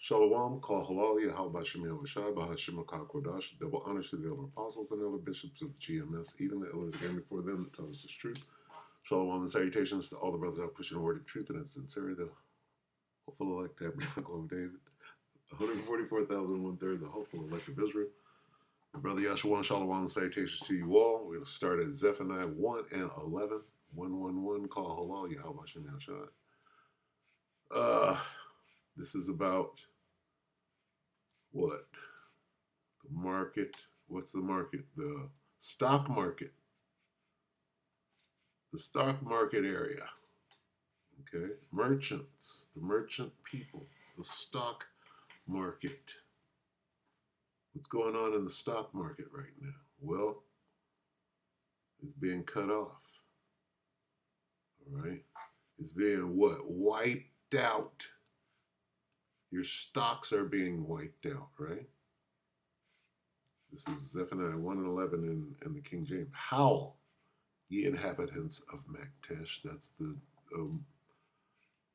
Shalom, Kal Halal, Yahweh Shem Yahushai, Bahashim Kodash, double honors to the elder apostles and elder bishops of the GMS, even the elders again before them that tell us the truth. Shalom and salutations to all the brothers out pushing the word of truth and its sincerity, the hopeful elect tabernacle of David, 144,000 the hopeful elect of Israel. My brother Yahshua, shalom and salutations to you all. We're going to start at Zephaniah 1 and 11. 111, Kal Halal, Yahweh Shem Yahushai. This is about what? The market. What's the market? The stock market. The stock market area. Okay. Merchants. The merchant people. The stock market. What's going on in the stock market right now? Well, it's being cut off. All right. It's being what? Wiped out. Your stocks are being wiped out, right? This is Zephaniah 1 and 11 in the King James. Howl, ye inhabitants of Maktesh. That's the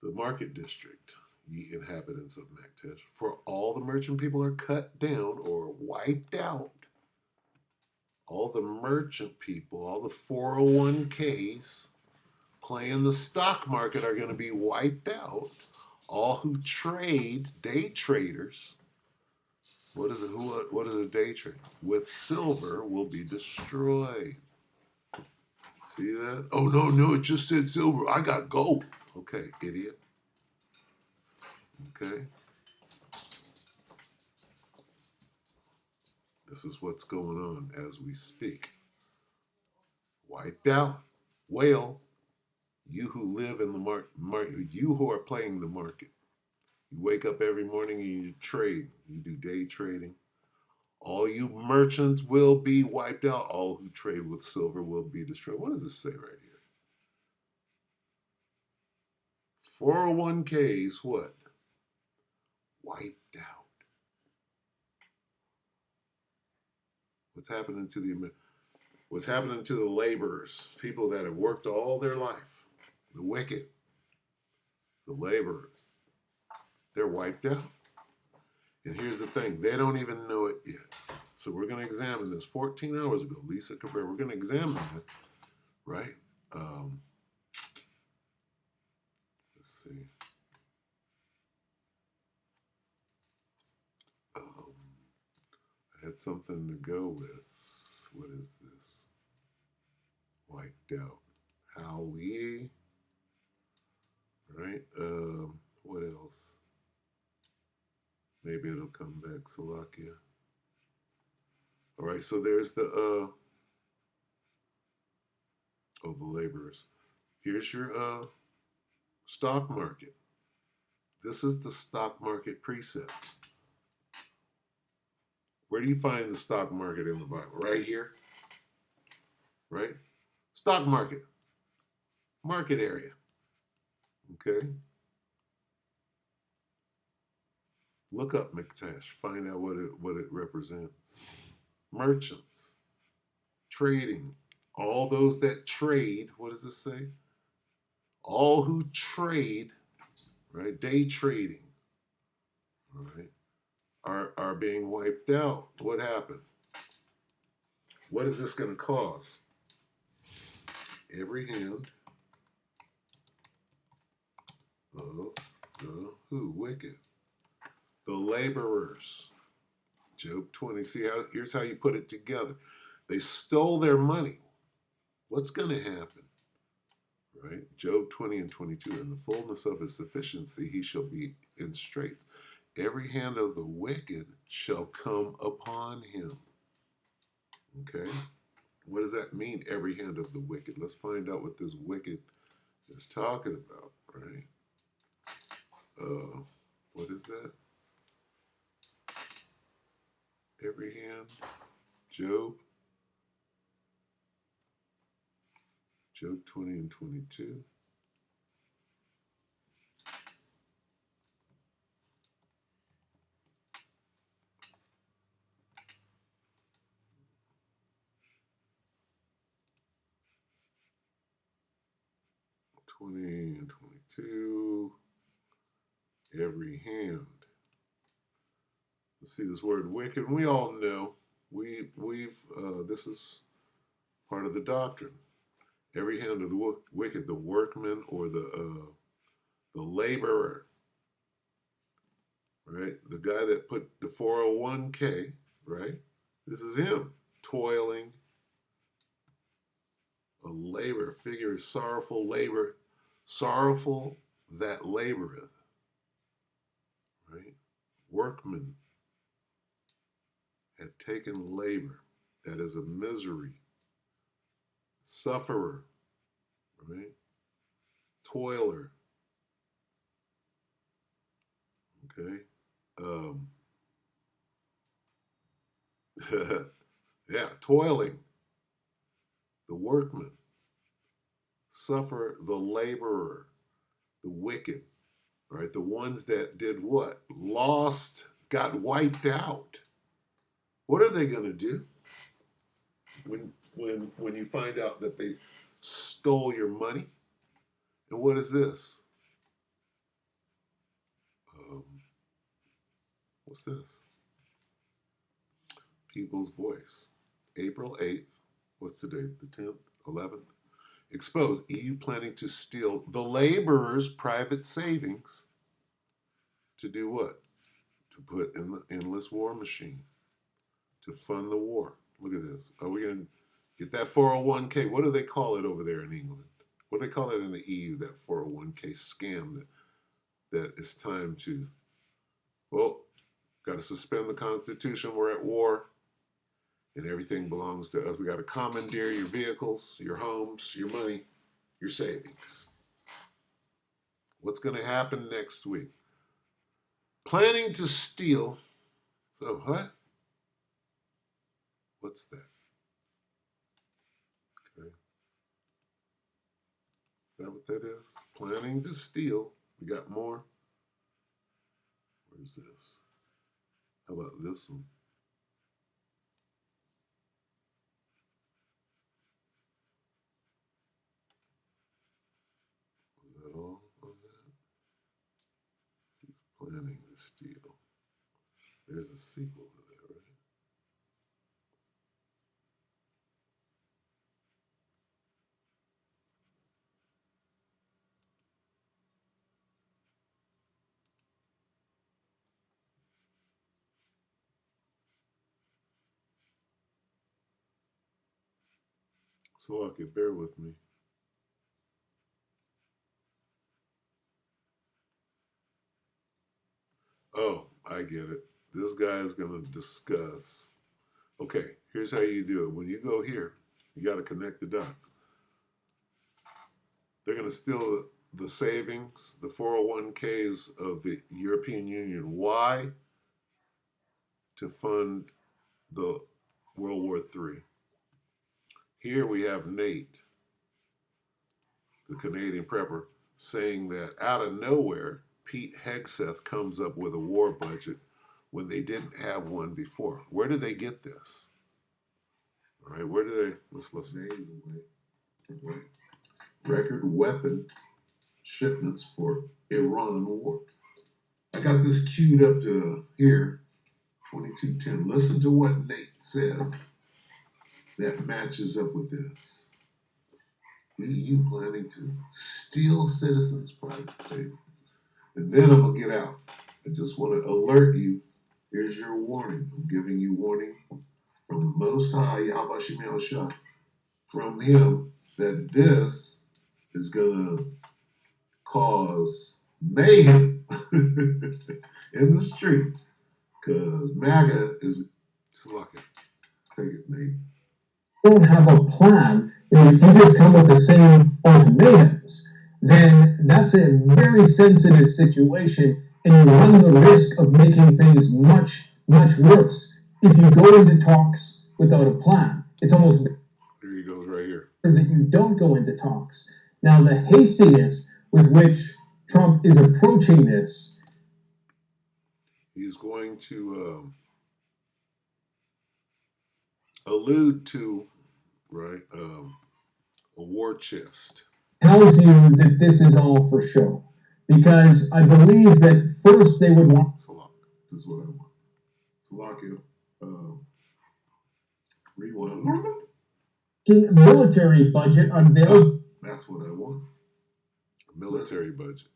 market district, ye inhabitants of Maktesh. For all the merchant people are cut down or wiped out. All the merchant people, all the 401ks playing the stock market are going to be wiped out. All who trade, day traders, what is a day trade? With silver will be destroyed. See that? Oh, no, it just said silver. I got gold. Okay, idiot. Okay. This is what's going on as we speak. Wiped out. Whale, you who live in the market, you who are playing the market. You wake up every morning and you trade. You do day trading. All you merchants will be wiped out. All who trade with silver will be destroyed. What does this say right here? 401ks, what? Wiped out. What's happening to the laborers, people that have worked all their life, the wicked, the laborers, they're wiped out. And here's the thing, they don't even know it yet. So we're going to examine this. 14 hours ago, Lisa Cabrera, we're going to examine it, right? Let's see. I had something to go with. What is this? Wiped out. Howley. Right? What else? Maybe it'll come back. Salakia. All right, so there's the the laborers. Here's your stock market. This is the stock market precept. Where do you find the stock market in the Bible? Right here. Right? Stock market. Market area. Okay? Look up Maktesh. Find out what it represents. Merchants. Trading. All those that trade. What does this say? All who trade, right? Day trading. All right? Are being wiped out. What happened? What is this going to cause? Every hand of the who? Wicked. The laborers. Job 20. See, here's how you put it together. They stole their money. What's going to happen? Right? Job 20 and 22. In the fullness of his sufficiency, he shall be in straits. Every hand of the wicked shall come upon him. Okay? What does that mean, every hand of the wicked? Let's find out what this wicked is talking about, right? What is that? Every hand. Job 20 and 22. And 22, every hand. Let's see this word wicked. We all know this is part of the doctrine. Every hand of the wicked, the workman or the laborer, right? The guy that put the 401k, right? This is him toiling. A labor figure is sorrowful labor, sorrowful that laboreth, right? Workman had taken labor, that is a misery. Sufferer, right? Toiler, okay? Yeah, toiling, the workman. Suffer the laborer, the wicked, right? The ones that did what? Lost, got wiped out. What are they going to do when you find out that they stole your money? And what is this? What's this? People's Voice, April 8th. What's today? The 10th, 11th. Expose EU planning to steal the laborers' private savings to do what? To put in the endless war machine, to fund the war. Look at this. Are we going to get that 401k? What do they call it over there in England? What do they call it in the EU, that 401k scam that it's time to, well, got to suspend the Constitution. We're at war and everything belongs to us. We got to commandeer your vehicles, your homes, your money, your savings. What's going to happen next week? Planning to steal. So what? What's that? Okay. Is that what that is? Planning to steal. We got more. Where's this? How about this one? Was that all on that? Planning to steal. There's a sequel to that, right? So I could bear with me. Oh, I get it. This guy is going to discuss. Okay, here's how you do it. When you go here, you got to connect the dots. They're going to steal the savings, the 401ks of the European Union. Why? To fund the World War III. Here we have Nate, the Canadian prepper, saying that out of nowhere, Pete Hegseth comes up with a war budget when they didn't have one before. Where did they get this? All right, where do they? Let's listen. Record weapon shipments for Iran war. I got this queued up to here, 2210. Listen to what Nate says that matches up with this. EU planning to steal citizens' private savings. And then I'm going to get out. I just want to alert you. Here's your warning. I'm giving you warning from the Most High, Yahweh Shemel Shah, from him, that this is going to cause mayhem in the streets, because MAGA is slucking. Take it, Nate. Don't have a plan, and if you just come with the same ultimatums, then that's a very sensitive situation, and you run the risk of making things much, much worse. If you go into talks without a plan, it's almost there he goes right here. That you don't go into talks. Now, the hastiness with which Trump is approaching this, he's going to allude to, right, a war chest. Tells you that this is all for show. Because I believe that first they would want. This is what I want. Slovakia. Rewind. Military budget unveiled. That's what I want. A military budget.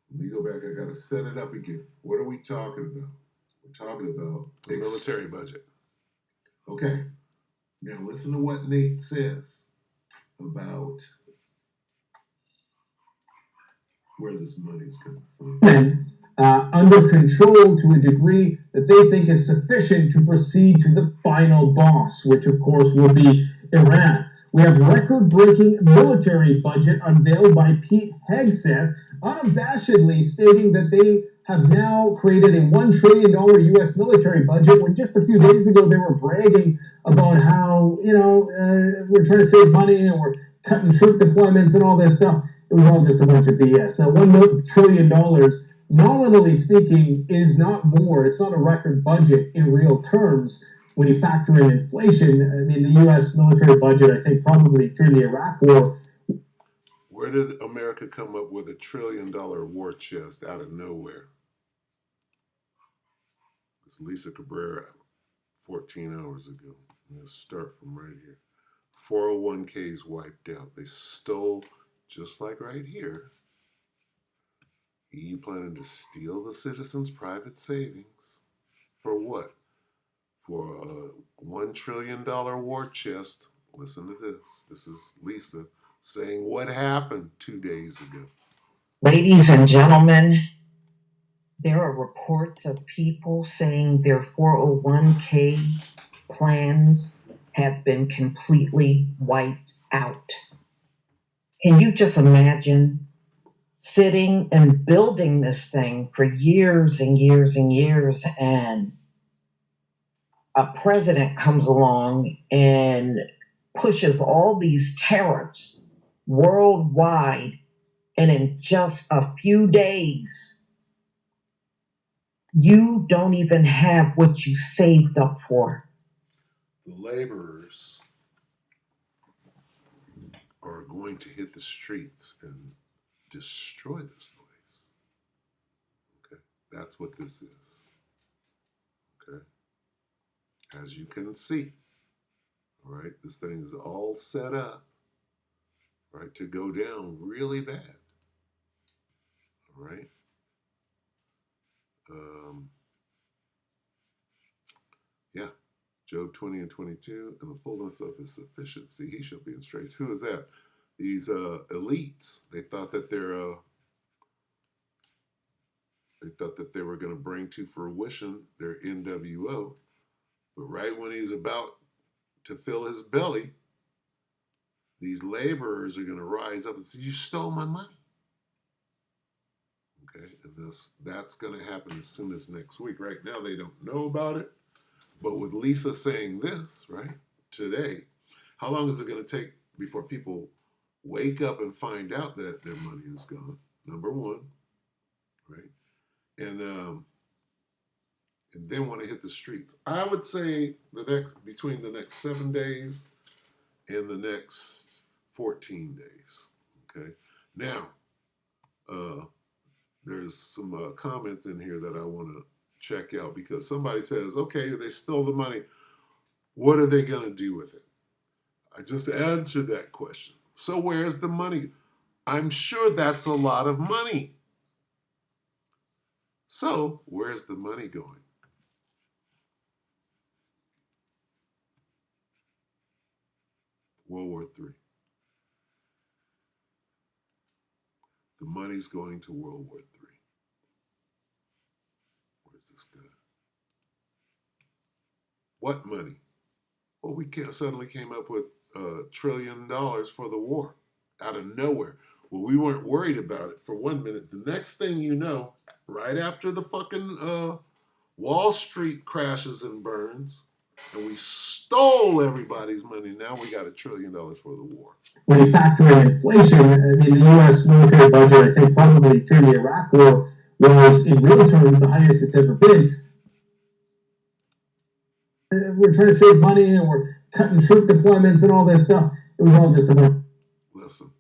Let me go back. I got to set it up again. What are we talking about? We're talking about the military budget. Okay. Now listen to what Nate says about where this money is coming from. Under control to a degree that they think is sufficient to proceed to the final boss, which of course will be Iran. We have record-breaking military budget unveiled by Pete Hegseth, unabashedly stating that they have now created a $1 trillion U.S. military budget, when just a few days ago they were bragging about how, we're trying to save money and we're cutting troop deployments and all this stuff. It was all just a bunch of BS. Now, $1 trillion, nominally speaking, is not more. It's not a record budget in real terms. When you factor in inflation, I mean, the U.S. military budget, I think probably during the Iraq War. Where did America come up with $1 trillion war chest out of nowhere? It's Lisa Cabrera 14 hours ago. Let's start from right here. 401ks wiped out. They stole, just like right here. EU planning to steal the citizens' private savings. For what? For a $1 trillion war chest. Listen to this. This is Lisa saying what happened 2 days ago. Ladies and gentlemen, there are reports of people saying their 401k plans have been completely wiped out. Can you just imagine sitting and building this thing for years and years and years, and a president comes along and pushes all these tariffs worldwide, and in just a few days, you don't even have what you saved up for. The laborers are going to hit the streets and destroy this place. Okay, that's what this is. Okay, as you can see, all right, this thing is all set up, right, to go down really bad. All right. Yeah, Job 20 and 22, in the fullness of his sufficiency, he shall be in straits. Who is that? These elites. They thought that they were going to bring to fruition their NWO, but right when he's about to fill his belly, these laborers are going to rise up and say, "You stole my money." Okay, and that's going to happen as soon as next week. Right now, they don't know about it. But with Lisa saying this, right, today, how long is it going to take before people wake up and find out that their money is gone? Number one, right? And then want to hit the streets. I would say between the next 7 days and the next 14 days. Okay. Now, there's some comments in here that I want to check out, because somebody says, okay, they stole the money. What are they going to do with it? I just answered that question. So where's the money? I'm sure that's a lot of money. So where's the money going? World War III. The money's going to World War III. Where's this guy? What money? Well, we suddenly came up with $1 trillion for the war out of nowhere. Well, we weren't worried about it for 1 minute. The next thing you know, right after the fucking Wall Street crashes and burns, and we stole everybody's money, now we got $1 trillion for the war. When you factor in inflation, the U.S. military budget, I think probably during the Iraq War, was in real terms the highest it's ever been. We're trying to save money and we're cutting troop deployments and all this stuff. It was all just about Listen.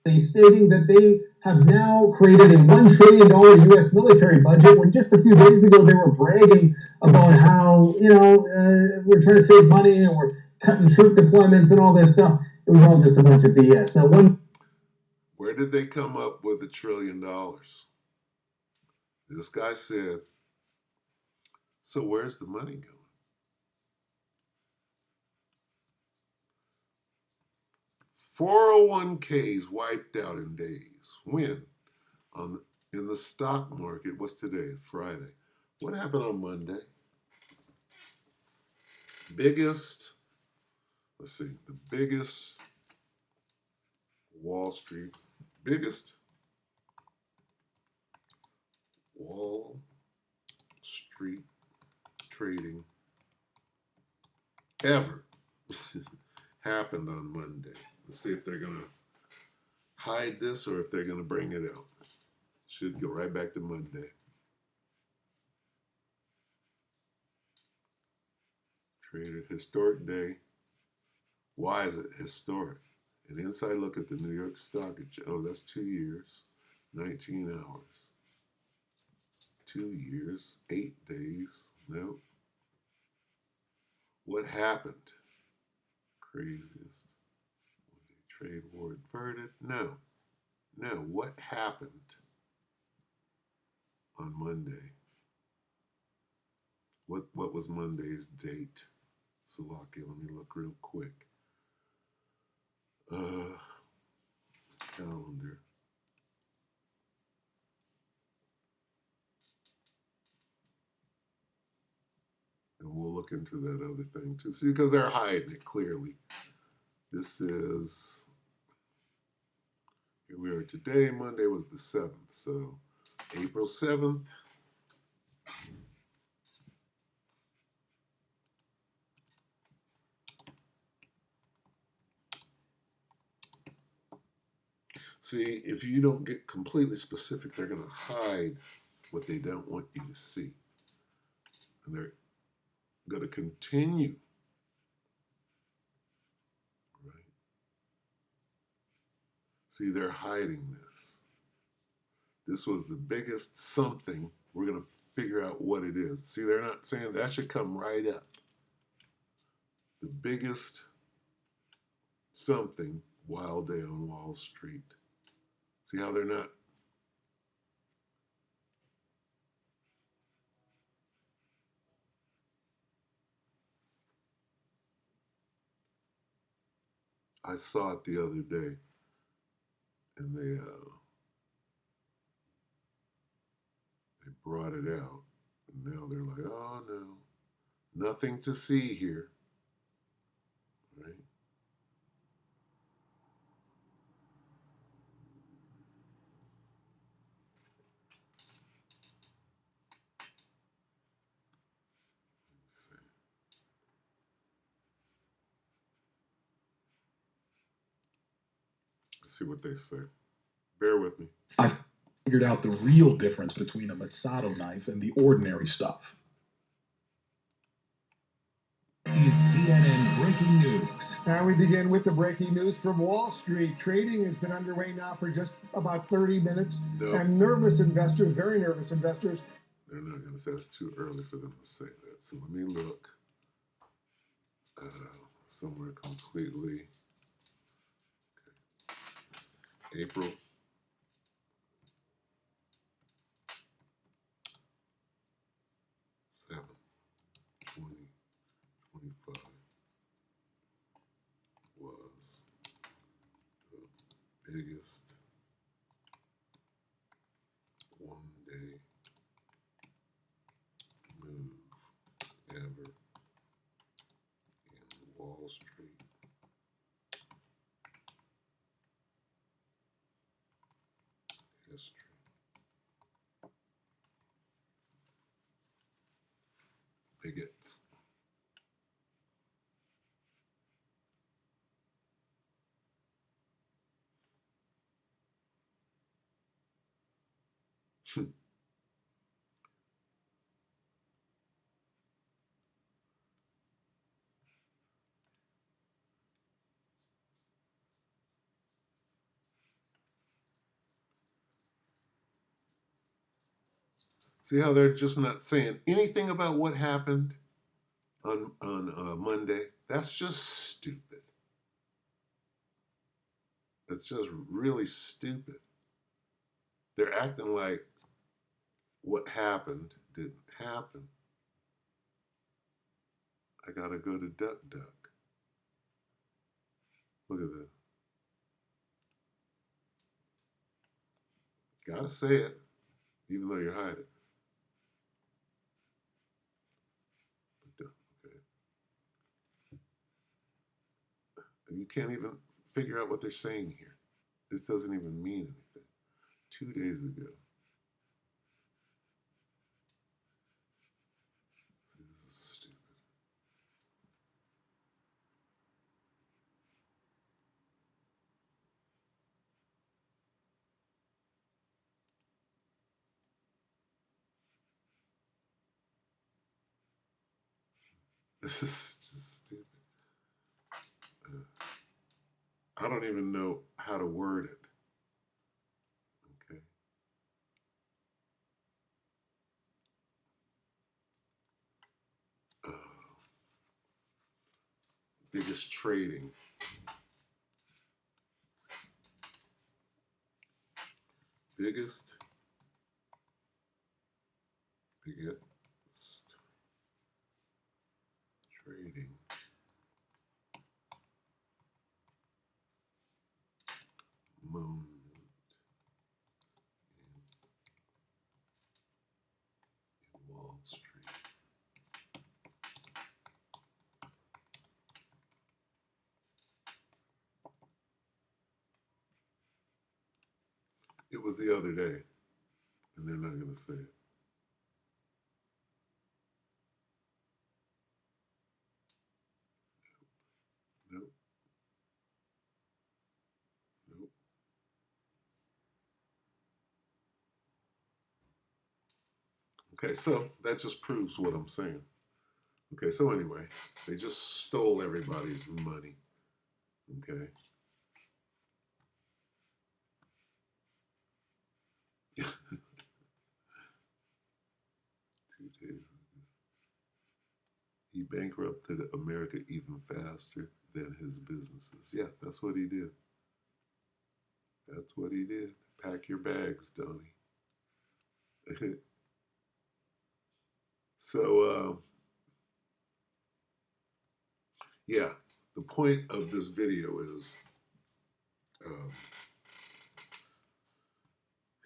stating that they have now created a $1 trillion U.S. military budget when just a few days ago they were bragging about how, we're trying to save money and we're cutting troop deployments and all this stuff. It was all just a bunch of BS. Now, Where did they come up with $1 trillion? This guy said, so where's the money going? 401ks wiped out in days. When? In the stock market. What's today? Friday. What happened on Monday? Biggest Wall Street, biggest Wall Street trading ever happened on Monday. Let's see if they're going to hide this or if they're going to bring it out. Should go right back to Monday. Traded historic day. Why is it historic? An inside look at the New York Stock Exchange. Oh, that's 2 years, 19 hours. 2 years, 8 days. No. What happened? Craziest. Trade war averted? No. What happened on Monday? What was Monday's date? Salaki, let me look real quick. Calendar. And we'll look into that other thing too. See, because they're hiding it clearly. This is, here we are today. Monday was the 7th. So April 7th. See, if you don't get completely specific, they're going to hide what they don't want you to see. And they're going to continue. Right? See, they're hiding this. This was the biggest something. We're going to figure out what it is. See, they're not saying that should come right up. The biggest something, wild day on Wall Street. See how they're not. I saw it the other day, and they brought it out, and now they're like, oh no, nothing to see here, right? Let's see. Let's see what they say. Bear with me. I figured out the real difference between a Masato knife and the ordinary stuff. Is CNN breaking news. Now we begin with the breaking news from Wall Street. Trading has been underway now for just about 30 minutes. Nope. And nervous investors, very nervous investors. They're not going to say it's too early for them to say that. So let me look somewhere completely. Okay. April 7th, 2025 was the biggest one-day move ever in Wall Street history. Bigots. See how they're just not saying anything about what happened on Monday? That's just stupid. It's just really stupid. They're acting like what happened didn't happen. I gotta go to DuckDuck. Look at that. Gotta say it, even though you're hiding. Okay. And you can't even figure out what they're saying here. This doesn't even mean anything. 2 days ago. See, this is stupid. This is just stupid. I don't even know how to word it. Okay. Biggest trading. Biggest trading moment in Wall Street. It was the other day, and they're not going to say it. Nope. Nope. Okay, so that just proves what I'm saying. Okay, so anyway, they just stole everybody's money. Okay. 2 days. He bankrupted America even faster than his businesses. Yeah, that's what he did. That's what he did. Pack your bags, Donnie. So, yeah, the point of this video is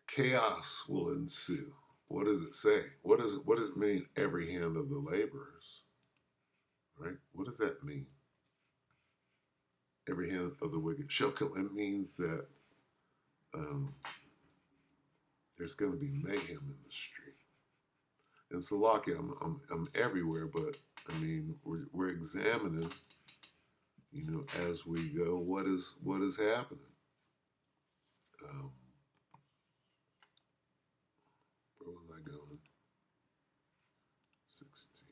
chaos will ensue. What does it say? What does it mean? Every hand of the laborers, right? What does that mean? Every hand of the wicked shall come. It means that there's going to be mayhem in the street. And Salaki, I'm everywhere, but I mean, we're examining, you know, as we go, what is happening. Where was I going? 16.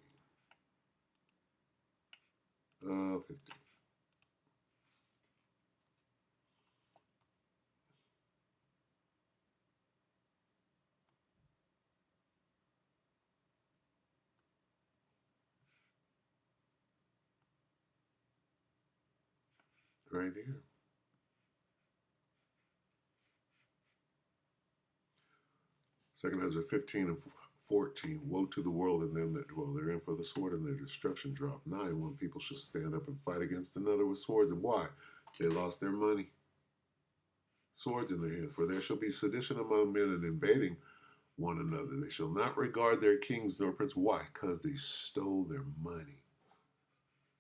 15. Right here. Second Ezra 15 and 14. Woe to the world and them that dwell therein, for the sword and their destruction drop nigh. When people shall stand up and fight against another with swords. And why? They lost their money. Swords in their hands. For there shall be sedition among men and invading one another. They shall not regard their kings nor princes. Why? Because they stole their money.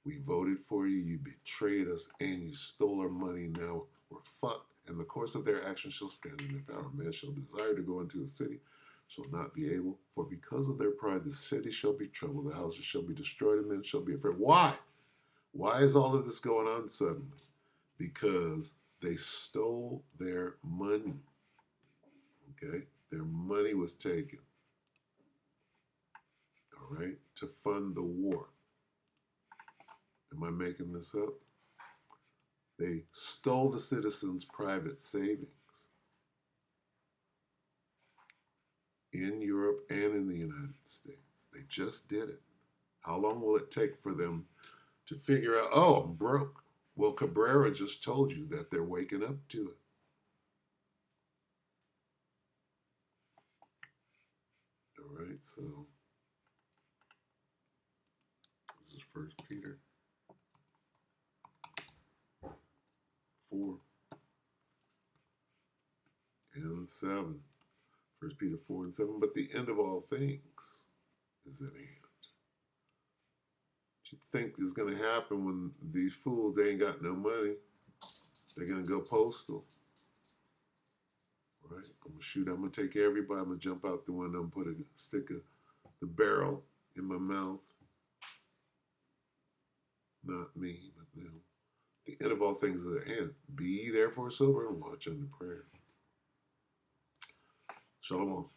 We voted for you, you betrayed us, and you stole our money. Now we're fucked. And the course of their action shall stand in their power. Man shall desire to go into a city, shall not be able. For because of their pride, the city shall be troubled, the houses shall be destroyed, and men shall be afraid. Why? Why is all of this going on suddenly? Because they stole their money. Okay? Their money was taken. All right? To fund the war. Am I making this up? They stole the citizens' private savings. in Europe and in the United States. They just did it. How long will it take for them to figure out, oh, I'm broke? Well, Cabrera just told you that they're waking up to it. All right, so this is 1 Peter 4 and 7. 1 Peter 4 and 7. But the end of all things is at hand. What you think is going to happen when these fools, they ain't got no money? They're going to go postal. Right? I'm going to take everybody. I'm going to jump out the window and put the barrel in my mouth. Not me, but them. The end of all things is at hand. Be ye therefore sober and watch unto prayer. Shalom.